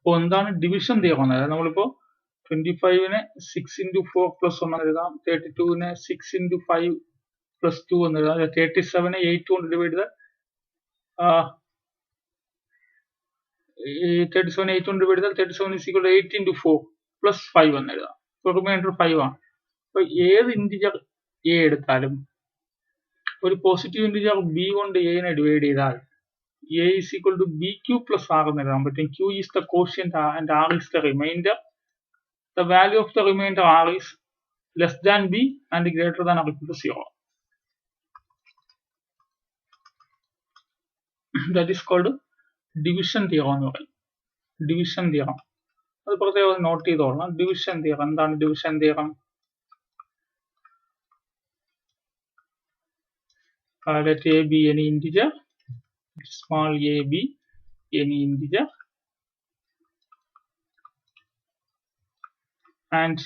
അപ്പോൾ എന്താണ് division theorem? അതായത് നമ്മളിപ്പോൾ 25നെ 6 into 4 plus 1 എന്ന് എഴുതാം, 32നെ 6 into 5 plus 2 എന്ന് എഴുതാം, 37നെ 8 കൊണ്ട് ഡിവൈഡ് ചെയ്താൽ 37 8 കൊണ്ട് ഡിവൈഡ് ചെയ്താൽ 37 is equal to 8 into 4 plus 5 എന്ന് എഴുതാം. ഇപ്പോൾ റിമൈൻഡർ 5 ആണ്. അപ്പോൾ ഏത് ഇൻറ്റിജർ എ എടുത്താലും ഒരു പോസിറ്റീവ് ഇൻറ്റിജർ ബി കൊണ്ട് എനെ ഡിവൈഡ് ചെയ്താൽ a is equal to bq plus r എന്ന് എഴുതാൻ പറ്റും. q is the quotient and r is the remainder. The value of the remainder r is less than b and greater than or equal to 0. That is called division theorem എന്ന് പറയും. Division theorem അത് പ്രത്യേകം not ചെയ്തോളണം. Division theorem എന്താണ്? Division theorem let a be any integer, small a be any integer, and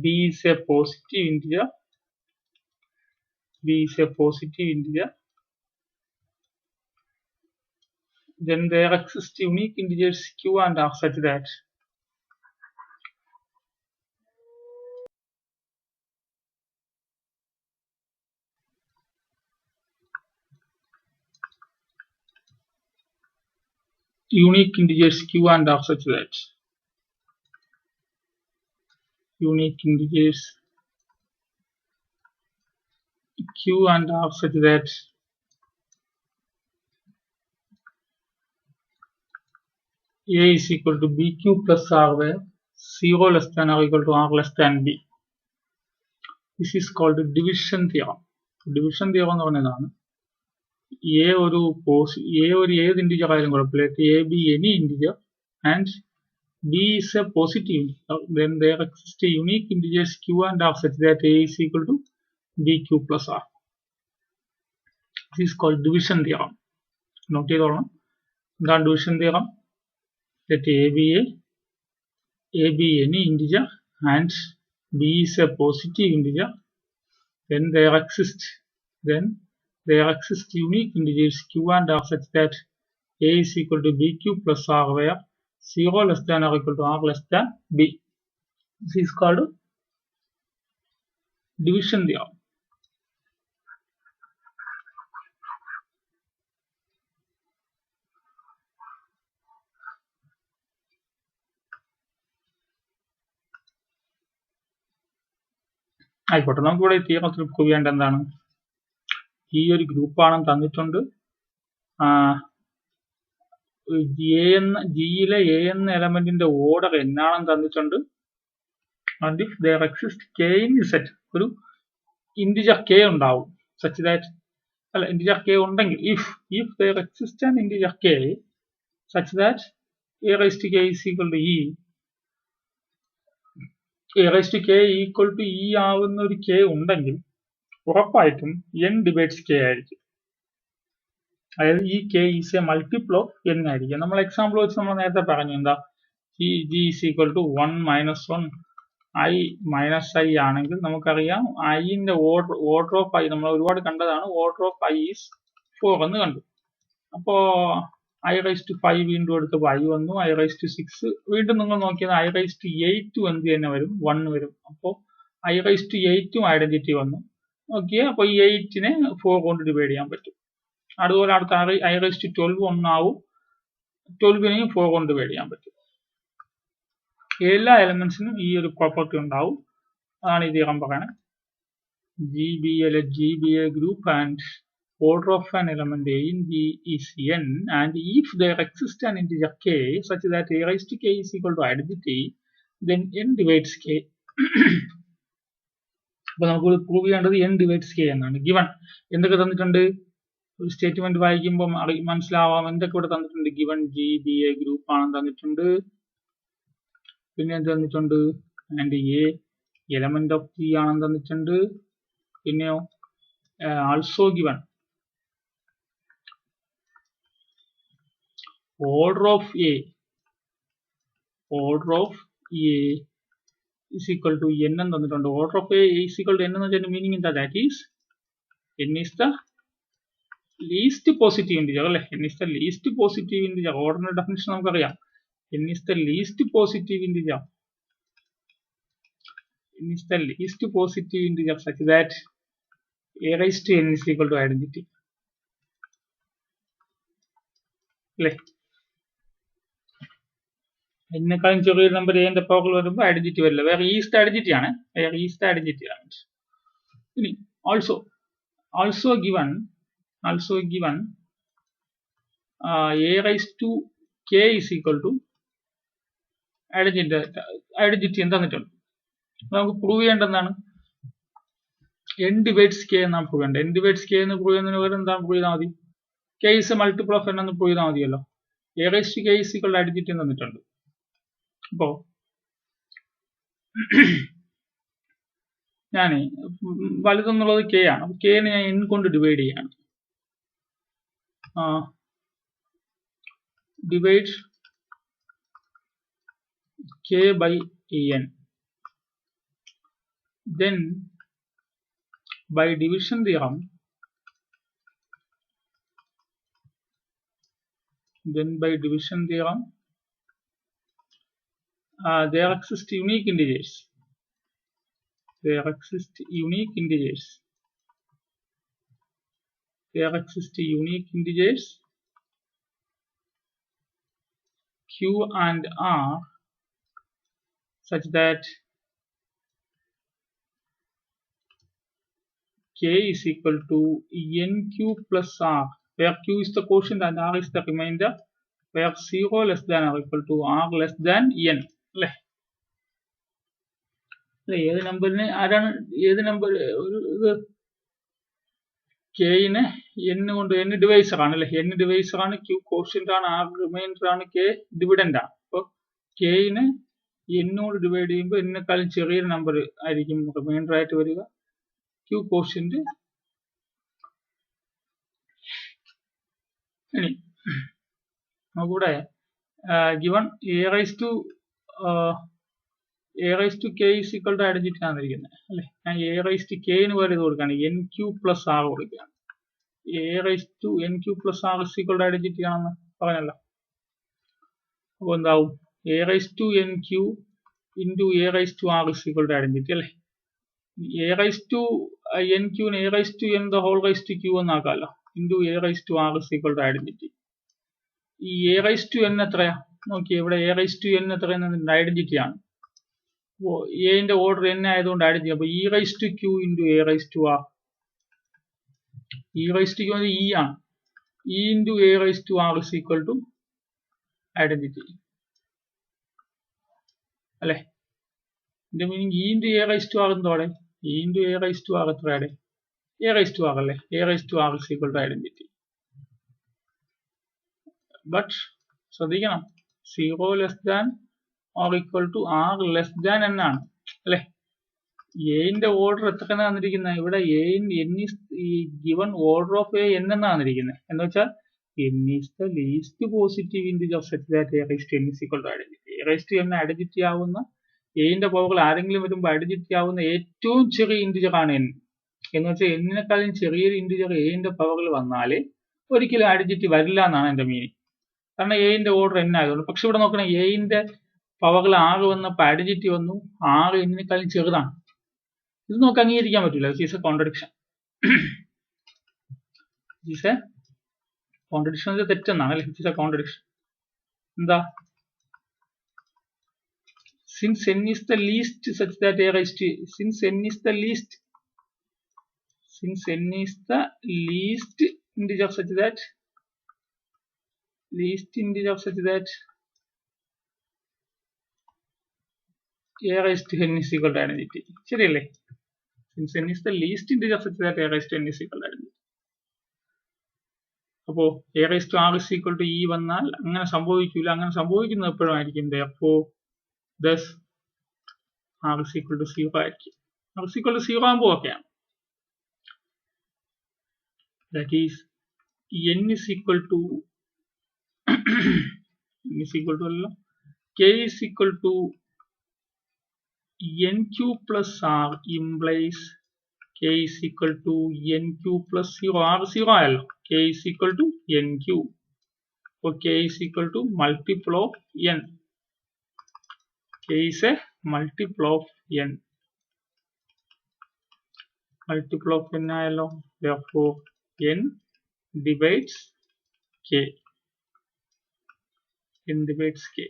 b is a positive integer. B is a positive integer. Then there exist unique integers q and r such that unique integers q and r such that unique integers q and r such that a is equal to bq plus r where 0 less than or equal to r less than b. This is called division theorem. Division theorem എന്ന് പറഞ്ഞതാണ് a ഒരു ഏത് integer ആയാലും കുഴപ്പമില്ല, a be any integer and b is a positive integer, then there exist unique integers q and r such that a is equal to bq plus r. This is called division theorem. Note ചെയ്തോളണം. എന്താണ് division theorem? Let a be any integer and b is a positive integer, then there exist unique integers q and r such that a is equal to bq plus r where 0 less than or equal to r less than b. This is called division theorem. ആയിക്കോട്ടെ, നമുക്കിവിടെ ഈ തിയറത്തിൽ prove ചെയ്യേണ്ട എന്താണ്? ഈ ഒരു ഗ്രൂപ്പാണ് തന്നിട്ടുണ്ട്. ജിയിലെ A എന്ന എലമെന്റിന്റെ ഓർഡർ എന്നാണെന്ന് തന്നിട്ടുണ്ട്. And if there exist k in Z, ഒരു ഇന്റിജർ k ഉണ്ടാവും such that ഇന്റിജർ k ഉണ്ടെങ്കിൽ if there exist an integer k such that a raised to k is equal to a raised to k equal to e ആവുന്ന ഒരു k ഉണ്ടെങ്കിൽ ഉറപ്പായിട്ടും n divides k ആയിരിക്കും. അതായത് ഈ k is a multiple of n ആയിരിക്കും. നമ്മൾ example വെച്ച് നമ്മൾ നേരത്തെ പറഞ്ഞു എന്താ, g is equal to 1 minus 1 i minus i ആണെങ്കിൽ നമുക്കറിയാം iന്റെ ഓർഡർ ഓഫ് i നമ്മൾ ഒരുപാട് കണ്ടതാണ്. ഓർഡർ ഓഫ് i is 4 എന്ന് കണ്ടു. അപ്പോ i raised to 5 വീണ്ടും എടുത്തപ്പോൾ i വന്നു, i raised to 6 വീണ്ടും നിങ്ങൾ നോക്കിയത് i raised to 8 എന്ത് തന്നെ വരും, 1 വരും. അപ്പോൾ i raised to 8 ഐഡന്റിറ്റി വന്നു. ഓക്കെ, അപ്പൊ ഈ 8നെ 4 കൊണ്ട് ഡിവൈഡ് ചെയ്യാൻ പറ്റും. അതുപോലെ അടുത്ത i raised to 12 ഒന്നാവും, 12നെയും 4 കൊണ്ട് ഡിവൈഡ് ചെയ്യാൻ പറ്റും. എല്ലാ എലമെന്റ്സിനും ഈ ഒരു പ്രോപ്പർട്ടി ഉണ്ടാവും. അതാണ് ഈ തിയറം പറയുന്നത്. G be a group and order of an element a in G is n, and if there exists an integer k such that a raised to k is equal to identity, then n divides k. അപ്പൊ നമുക്ക് prove ചെയ്യേണ്ടത് n divides k എന്നാണ്. Given എന്തൊക്കെ തന്നിട്ടുണ്ട്? ഒരു statement വായിക്കുമ്പോൾ മനസ്സിലാവാം എന്തൊക്കെ ഇവിടെ തന്നിട്ടുണ്ട്. Given G be a group ആണെന്ന് തന്നിട്ടുണ്ട്. പിന്നെ എന്ത് തന്നിട്ടുണ്ട്? And A element of G ആണെന്ന് തന്നിട്ടുണ്ട്. പിന്നെയോ also given order of a is equal to n എന്ന് തന്നിട്ടുണ്ട്. order of a is equal to n എന്ന് വെച്ചാൽ മീനിങ് എന്താ? that is n is the least positive integer അല്ലെ. n is the least positive integer. ഓർഡറിന്റെ definition നമുക്കറിയാം. n is the least positive integer. N is the least positive integer such that a raised to n is equal to identity. എന്നേക്കാളും ചെറിയൊരു number എന്റെ പവറിൽ വരുമ്പോൾ identity വരില്ല. വേറെ is the identity ആണ്. Is the identity ആണ്. ഇനി also given a raised to k is equal to identity തന്നിട്ടുണ്ട്. നമുക്ക് പ്രൂവ് ചെയ്യേണ്ടതാണ് n divides k എന്നാണ് പ്രൂവ് ചെയ്യേണ്ടത്. n divides k എന്ന് പ്രൂവ് ചെയ്യുന്നതിന് പകരം എന്താണ് പ്രൂവ് ചെയ്താൽ മതി? k is a multiple of n എന്ന് പ്രൂവ് ചെയ്താൽ മതിയല്ലോ. a raised to k is equal to identity തന്നിട്ടുണ്ട്. അപ്പോ ഞാൻ വലുതെന്നുള്ളത് k ആണ്. അപ്പൊ k നെ ഞാൻ n കൊണ്ട് ഡിവൈഡ് ചെയ്യാണ്. Divide k by n. Then by division theorem, there exist unique integers. There exist unique integers q and r such that k is equal to nq plus r, where q is the quotient and r is the remainder, where 0 less than or equal to r less than n. അല്ലേ? ഏത് നമ്പറിന് ആരാണ് ഏത് number കെയിന് n കൊണ്ട് n divisor ആണ് അല്ലെ? n divisor ആണ്, q quotient ആണ്, r റിമൈൻഡർ ആണ്, k ഡിവിഡന്റ് ആണ്. അപ്പോൾ കെയിന് n കൊണ്ട് ഡിവൈഡ് ചെയ്യുമ്പോൾ എന്നേക്കാളും ചെറിയൊരു നമ്പർ ആയിരിക്കും റിമൈൻഡർ ആയിട്ട് വരിക. q quotient. ഇനി നമുക്കിവിടെ given a raised to k is equal to identity ആണെന്നിരിക്കുന്നത് അല്ലെ? ഞാൻ a raised to k ന് പകരം ഇത് കൊടുക്കുകയാണ്, nq plus r കൊടുക്കുകയാണ്. a raised to nq plus r is equal to identity ആണെന്ന് പറഞ്ഞല്ലോ. അപ്പോൾ എന്താവും? a raised to nq into a raised to r is equal to identity അല്ലെ? a raised to nq ന് a raised to n the whole raised to q എന്നാക്കാമല്ലോ. into a raised to r is equal to identity. ഈ a raised to n എത്രയാ നോക്കിയേ. ഇവിടെ a raised to n എത്രയെന്ന് identity ആണ്. അപ്പോൾ എന്റെ order n ആയതുകൊണ്ട് ഐഡന്റിറ്റി. അപ്പോൾ e raised to q into a raised to r. e raised to q e ആണ്. e into a raised to r is equal to identity അല്ലെ? ഇതിന്റെ meaning e into a raised to r എന്തോടെ? e into a raised to r എത്രയാണ്? a raised to r അല്ലേ? a raised to r is equal to identity. But ശ്രദ്ധിക്കണം, 0 less than or equal to r less than n ആണ് അല്ലെ? എന്റെ order എത്ര തന്നിരിക്കുന്നത്? ഇവിടെ n is given order of a n എന്നാണ് തന്നിരിക്കുന്നത്. എന്ന് വെച്ചാൽ n is the least positive integer such that a raised to n is equal to identity. a raised to n identity ആവുന്ന എന്റെ പവറിൽ ആരെങ്കിലും വരുമ്പോൾ ഐഡന്റിറ്റി ആവുന്ന ഏറ്റവും ചെറിയ ഇന്റിജർ ആണ് n. എന്ന് വെച്ചാൽ എന്നിനേക്കാളും ചെറിയൊരു ഇന്റിജർ എന്റെ പവറിൽ വന്നാലേ ഒരിക്കലും ഐഡന്റിറ്റി വരില്ല എന്നാണ് എന്റെ മീനിങ്. കാരണം എന്റെ ഓർഡർ n ആയതുകൊണ്ട്. പക്ഷെ ഇവിടെ നോക്കണം, എന്റെ പവറിൽ 6 വന്നപ്പോൾ ഐഡന്റിറ്റി വന്നു 6 എന്നിനേക്കാളും ചെറുതാണ്. ഇത് നമുക്ക് അംഗീകരിക്കാൻ പറ്റില്ല. This is a contradiction. Contradiction തെറ്റെന്നാണ് അല്ലെ? This is a contradiction. എന്താ? since n is the least such that a raised to since n is the least integer such that a raised to n is equal to identity. ശരിയല്ലേ? since n is the least integer such that a raised to n is equal to identity. അപ്പോ a raised to r is equal to e വന്നാൽ അങ്ങനെ സംഭവിക്കില്ല. അങ്ങനെ സംഭവിക്കുന്നത് എപ്പോഴായിരിക്കും? therefore thus r is equal to 0 ആയിരിക്കും. r is equal to 0 ആകുമ്പോൾ ഓക്കെയാണ്. that is n is equal to k is equal to nq plus r implies k is equal to nq plus 0. r 0 ആയല്ലോ. k is equal to nq. അപ്പോൾ k is equal to multiple of n. K is a multiple of n. Multiple of n ആയല്ലോ. Therefore n divides k. n divides k.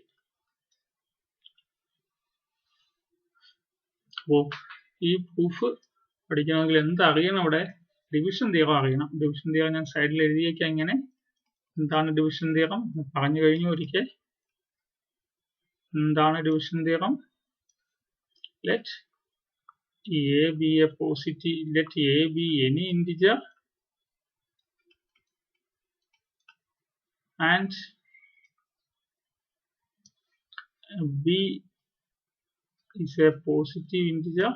അപ്പോൾ ഈ proof പഠിക്കണമെങ്കിൽ എന്തറിയണം? അവിടെ division theorem അറിയണം. Division theorem ഞാൻ സൈഡിൽ എഴുതിയേക്കാം. ഇങ്ങനെ എന്താണ് ഡിവിഷൻ തിയറം പറഞ്ഞു കഴിഞ്ഞു ഒരിക്കൽ. എന്താണ് division theorem? Let a be a positive, let a be any integer and b is a positive integer,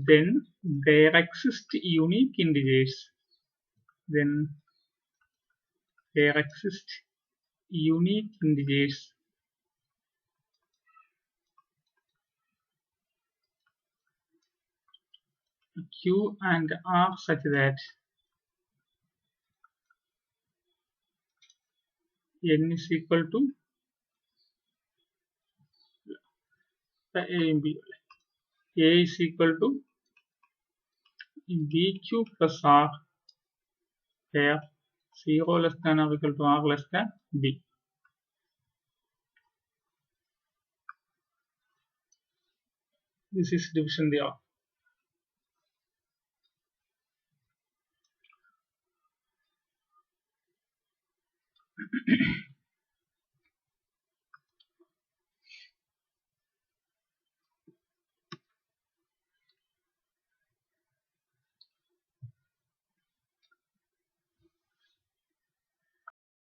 then there exist unique integers. Then there exist unique integers q and r such that n is equal to a and b. A is equal to bq plus r, where 0 less than or equal to r less than b. This is division theorem.